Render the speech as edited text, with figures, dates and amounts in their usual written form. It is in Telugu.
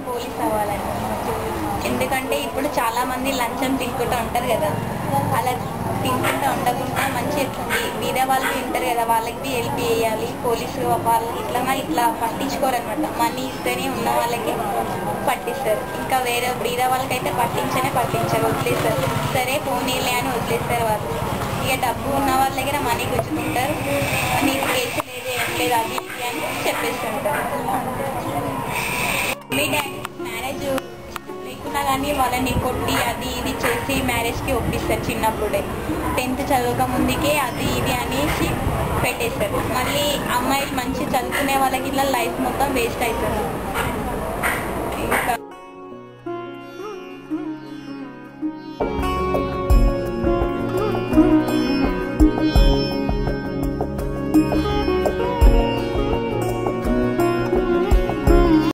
పోలీస్ అవ్వాలని. ఎందుకంటే ఇప్పుడు చాలా మంది లంచం తినుకుంటూ ఉంటారు కదా, అలా తినుకుంటూ ఉండకుండా మంచిగా బీద వాళ్ళు తింటారు కదా, వాళ్ళకి హెల్ప్ చేయాలి. పోలీసు వాళ్ళు ఇట్లా పట్టించుకోరనమాట. మనీ ఇస్తేనే ఉన్న వాళ్ళకి పట్టిస్తారు, ఇంకా వేరే బీద వాళ్ళకైతే పట్టించరు, వదిలేస్తారు. సరే పోనీలే అని వదిలేస్తారు వాళ్ళు. ఇక డబ్బు ఉన్న వాళ్ళ దగ్గర మనీ గుచ్చుకుంటారు, నీకు కేసు లేదు ఏం లేదు అది ఇది అని చెప్పేస్తుంటారు. మీ డాడీ మ్యారేజ్ లేకున్నా కానీ వాళ్ళని కొట్టి అది ఇది చేసి మ్యారేజ్కి ఒప్పిస్తారు. చిన్నప్పుడే 10th చదవక ముందుకే అది ఇది అనేసి పెట్టేస్తారు. మళ్ళీ అమ్మాయిలు మంచి చదువుకునే వాళ్ళకి ఇట్లా లైఫ్ మొత్తం వేస్ట్ అవుతుంది.